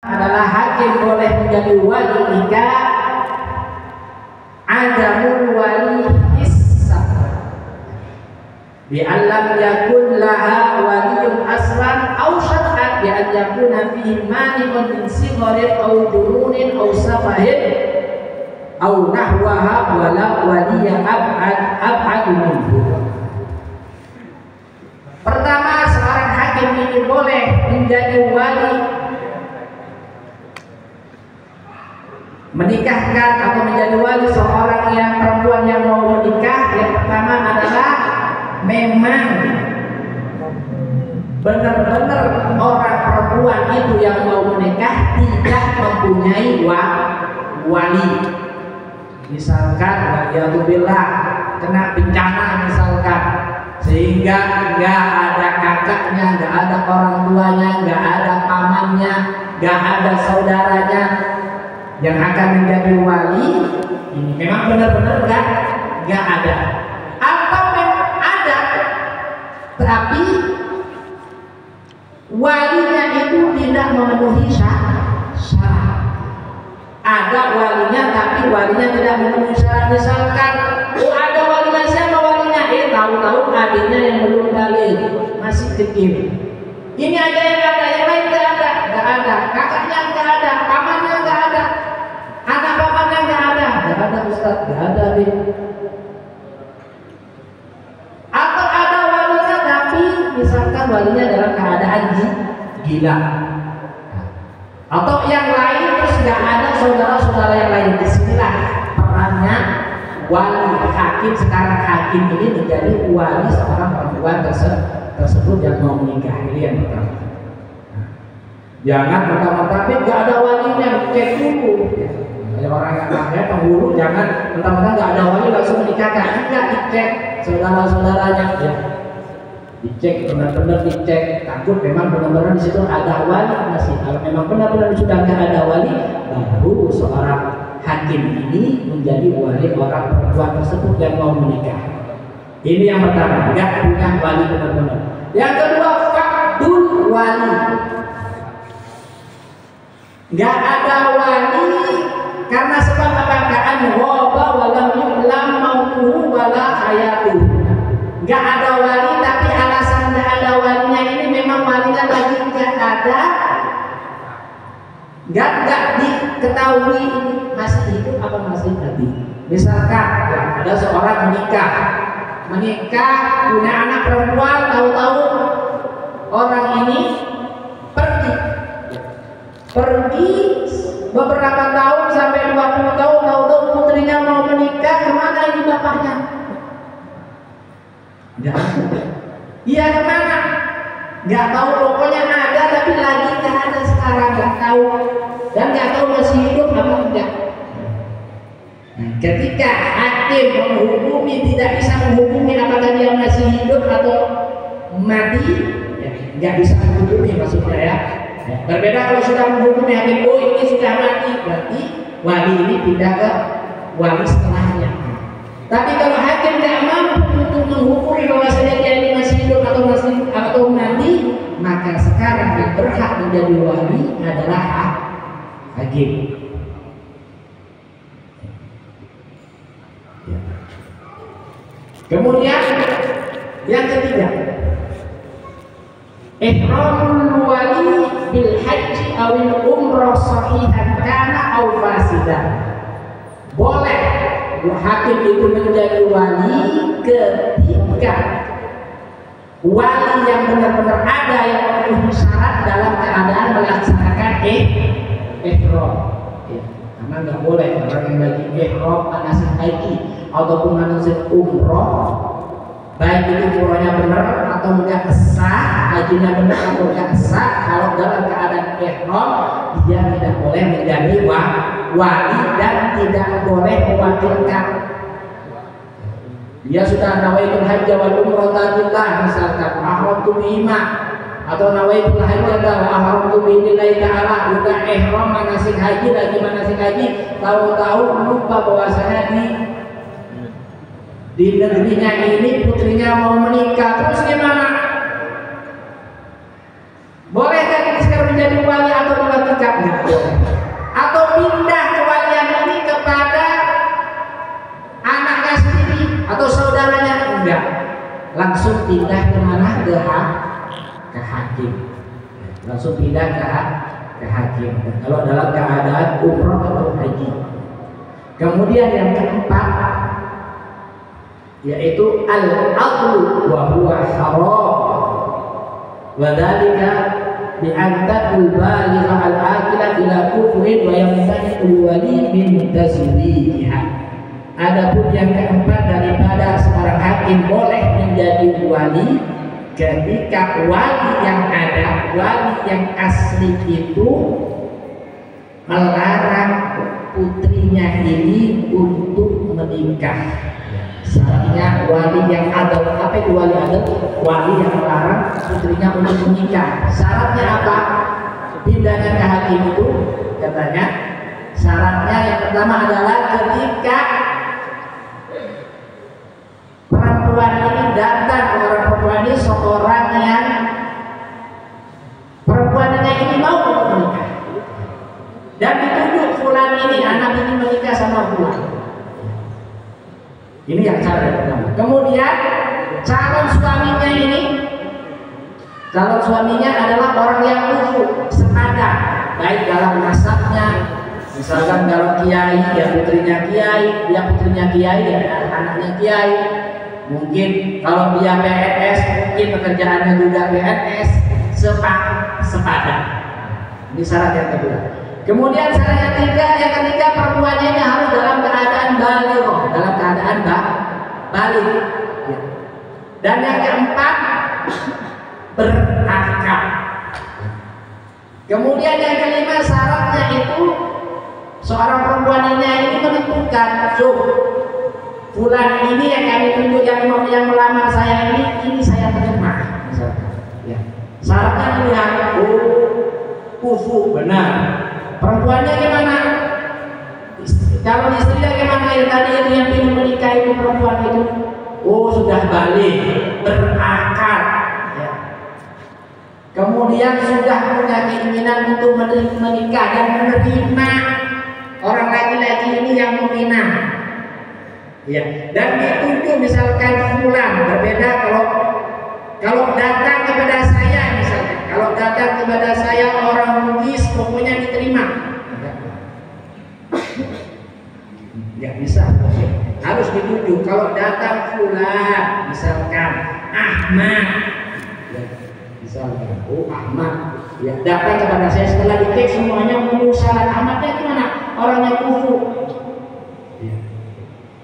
adalah hakim boleh menjadi wali jika adamul wali hissa bi alam yakun laha waliyun aslan aw syar'an bi an yakuna fihi mani'un min sigharin aw jurunin aw safahin aw nahwaha wala waliya ab'ad minhu. Pertama, seorang hakim ini boleh menjadi wali, menikahkan atau menjadi wali seorang yang perempuan yang mau menikah. Yang pertama adalah memang benar-benar orang perempuan itu yang mau menikah tidak mempunyai wali. Misalkan waliyadzubillah kena bencana misalkan, sehingga nggak ada kakaknya, nggak ada orang tuanya, nggak ada pamannya, nggak ada saudaranya yang akan menjadi wali. Ini memang benar-benar nggak ada, atau memang ada tapi walinya itu tidak memenuhi syarat. Ada walinya tapi walinya tidak memenuhi syarat. Misalkan ada walinya, siapa walinya? Tahu-tahu adiknya yang belum balik, masih kecil. Ini aja yang ada, yang lain nggak ada, kakaknya nggak ada, pamannya nggak ada, anak pamannya nggak ada Ustaz, nggak ada deh. Atau ada walinya tapi misalkan walinya dalam keadaan gila, atau yang lain terus nggak ada saudara-saudara yang lain. Disinilah perannya wali hakim. Sekarang hakim ini menjadi wali seorang perempuan tersebut yang mau menikah. Ini yang pertama. Jangan mentah-mentah nggak ada walinya, cek dulu. Ada orang yang pakai penghulu, jangan mentah-mentah nggak ada wali langsung menikahkan. Enggak, dicek saudara-saudaranya ya. Dicek, benar-benar dicek, takut memang benar-benar di situ ada wali masih. Kalau memang benar-benar sudah nggak ada wali, baru seorang hakim ini menjadi wali orang perempuan tersebut yang mau menikah. Ini yang pertama, nggak punya wali benar-benar. Yang kedua, fakdul wali, nggak ada wali karena sebab apakah roba walam yu'lam mautuhu wala hayatuhu. Nggak ada wali tapi alasan nggak ada walinya ini memang walinya lagi nggak ada, nggak diketahui ini masih hidup apa masih mati. Misalkan ya, ada seorang menikah punya anak perempuan, tahu-tahu orang ini pergi beberapa tahun sampai 20 tahun, tahu-tahu putrinya mau menikah, kemana ini bapaknya? Iya, kemana? Nggak tahu, pokoknya ada tapi lagi nggak ada sekarang, nggak tahu, dan nggak tahu masih hidup apa enggak. Ketika hakim menghukumi, tidak bisa menghukumi apakah dia masih hidup atau mati, ya, nggak bisa menghukumi maksudnya ya. Berbeda kalau sudah menghukumi hakim, oh ini sudah mati, berarti wali ini pindah ke wali setelahnya. Tapi kalau hakim tidak mampu untuk menghukumi bahwasanya dia ini masih hidup atau mati, maka sekarang yang berhak menjadi wali adalah hakim. Kemudian yang ketiga, ihramul wali bil haji awil umrah sahihan kana aw fasidan. Boleh hakim itu menjadi wali ketika wali yang benar-benar ada yang memenuhi syarat dalam keadaan melaksanakan ihram. Karena nggak boleh orang yang lagi ihram manasik haji ataupun manasik umroh, baik itu umrohnya benar atau enggak sah, hajinya benar atau enggak sah, kalau dalam keadaan ihram dia tidak boleh menjadi wali dan tidak boleh mewakilkan. Dia sudah nawaitul hajj wal umrah lillah, misalkan ahramtu bihima, atau nawaitul hajj wa ahramtu billahi ta'ala, udah ihram manasik haji, tahu-tahu lupa bahwasanya di negerinya ini putrinya mau menikah, terus gimana? Boleh kan sekarang menjadi wali atau diwakilkan? Enggak pindah kewalian ini kepada anaknya sendiri atau saudaranya, enggak, langsung pindah kemana? Ke hakim, langsung pindah ke hakim. Kalau dalam keadaan umroh atau haji. Kemudian yang keempat yaitu al-aqlu wa huwa haram, wa dzalika bi an taqul baligha al-aqila ila kufrin wa yamtani'u wali min tazwijiha. Adapun yang keempat daripada seorang hakim boleh menjadi wali ketika wali yang ada, wali yang asli itu melarang putrinya ini untuk menikah. Syaratnya wali yang ada, apa itu wali ada? Wali yang melarang putrinya untuk menikah. Syaratnya apa? Pindahnya ke hakim itu katanya syaratnya yang pertama adalah ketika perempuan ini datang, orang perempuan ini seorang yang perempuannya ini mau menikah dan ditunjuk fulan ini, anak ini menikah sama fulan. Ini yang cara pertama. Kemudian calon suaminya adalah orang yang kufu, sepadan, baik dalam nasabnya. Misalkan kalau kiai, dia putrinya kiai, dia putrinya kiai, dia anaknya kiai. Mungkin kalau dia PNS, mungkin pekerjaannya juga PNS, sepadan. Ini syarat yang kedua. Kemudian syarat yang ketiga perempuannya ini harus dalam keadaan baligh, dalam keadaan balik. Ya. Dan yang keempat berakal. Kemudian yang kelima syaratnya itu seorang perempuannya ini menentukan, bulan ini yang kami tunjuk yang melamar saya ini saya terima. Misalkan. Ya. Syaratnya dilihat, kufu benar. Perempuannya gimana? Calon istrinya gimana? Yang tadi itu yang ingin menikah itu perempuan itu, sudah balik, berakal, ya. Kemudian sudah punya keinginan untuk menikah dan menerima orang laki-laki ini yang meminang, ya. Dan ditunjuk misalkan fulan, berbeda kalau datang kepada saya misalkan, kalau datang kepada saya orang Bugis pokoknya diterima. Ya bisa, harus ditunjuk. Kalau datang fulan, misalkan Ahmad, ya, misalkan Ahmad, ya datang kepada saya setelah dicek semuanya memenuhi syarat. Ahmadnya gimana? Orangnya kufu, ya.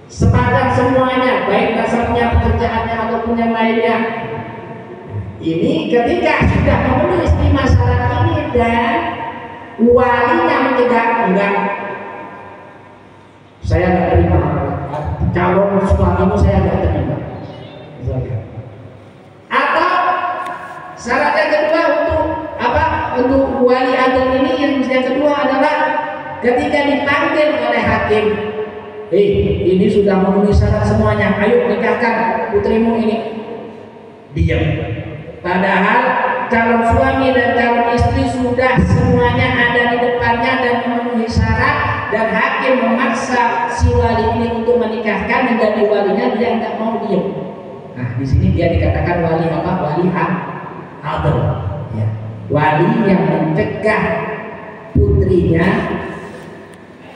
Sepadan semuanya, baik nasabnya, pekerjaannya ataupun yang lainnya. Ini ketika sudah memenuhi 5 syarat ini dan walinya mencegah, enggak, saya nggak terima calon suamimu, saya nggak terima misalkan. Atau syarat yang kedua untuk wali adil ini yang kedua adalah ketika dipanggil oleh hakim, ini sudah memenuhi syarat semuanya, ayo nikahkan putrimu ini, diam. Padahal calon suami dan calon istri sudah semuanya ada di depannya dan memenuhi syarat, dan hakim memaksa si wali ini untuk menikahkan menjadi walinya, dia nggak mau diam. Nah di sini dia dikatakan wali apa? Wali adil, ya. Wali yang mencegah putrinya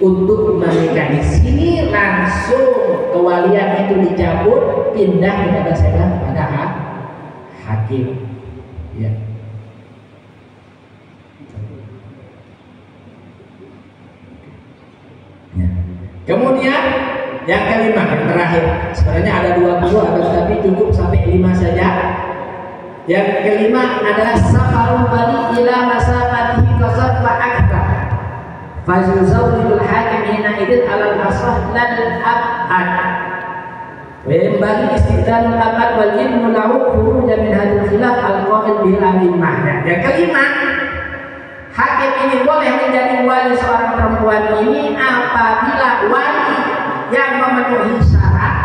untuk menikah. Di sini langsung kewalian itu dicabut, pindah kepada siapa? Kepada hakim, ya. Ya. Kemudian yang kelima, yang terakhir, sebenarnya ada 20 tapi cukup sampai 5 saja. Yang kelima adalah safarul bali ila masafatihi qasad wa akbar. Fazuzawwidul hakim hina idin alal asah lal abad. Bagi istidlalul abad wal ilmu lahu khurujan min hadil khilaf al-qail bil a'immah. Yang kelima, hakim ini boleh menjadi wali seorang perempuan ini apabila wali yang memenuhi syarat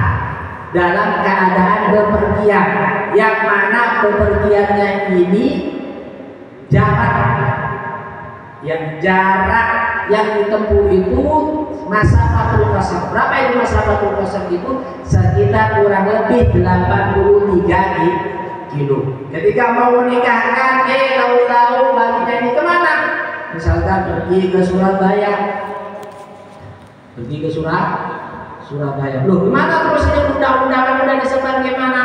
dalam keadaan bepergian, yang mana bepergiannya ini jarak yang ditempuh itu masafatul qasam. Berapa itu masafatul qasam itu? Sekitar kurang lebih 83 kilo. Ketika mau menikahkan, tahu-tahu baginya ini kemana? Misalkan pergi ke Surabaya, Surabaya. Loh, gimana terus ini undang-undangan udah disebar gimana?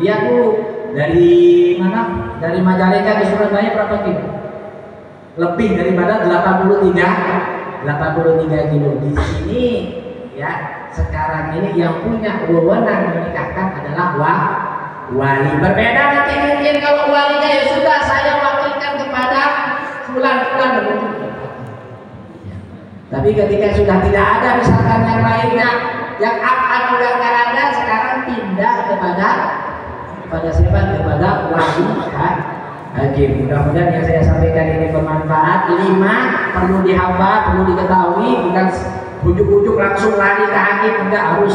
Lihat dulu dari mana? Dari Majalengka ke Surabaya berapa kilo? Lebih daripada 83 kilo. Di sini ya, sekarang ini yang punya wewenang menikahkan adalah wali. Berbeda nanti mungkin kalau walinya ya sudah saya wakilkan kepada fulan begitu. Tapi ketika sudah tidak ada misalkan yang lainnya, yang apa juga nggak ada, sekarang pindah kepada siapa? Kepada wali hakim. Mudah-mudahan yang saya sampaikan ini bermanfaat. 5 perlu dihafal, perlu diketahui, bukan ujuk-ujuk langsung lari ke hakim, enggak, harus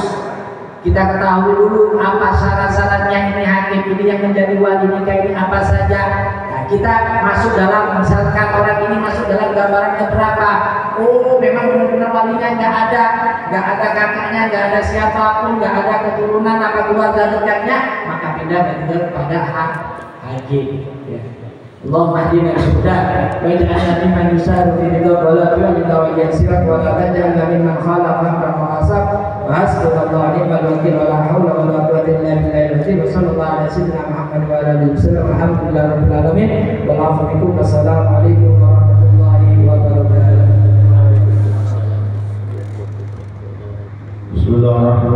kita ketahui dulu apa syarat-syaratnya ini hakim ini yang menjadi wali nikah ini apa saja. Nah, kita masuk dalam, misalkan orang ini masuk dalam gambarannya berapa? Oh, memang benar-benar walinya nggak ada kakaknya, nggak ada siapapun, nggak ada keturunan apa keluarga dekatnya, maka pindah kepada hakim. Ya. Allahumma hdina bis-huda waj'alna mimman yusaru fi ridha wa la tu'adina wa yassira wa la taj'alna mimman khalafa amra wa asab wa hasbunallahu wa ni'mal wakeel wa la haula wa la quwwata illa billahil azim. Sallallahu alaihi wasallam Muhammad wa ala alihi wasallam. Alhamdulillahi rabbil alamin. Wal 'afwu minkum. Wassalamualaikum warahmatullahi wabarakatuh. Bismillahirrahmanirrahim.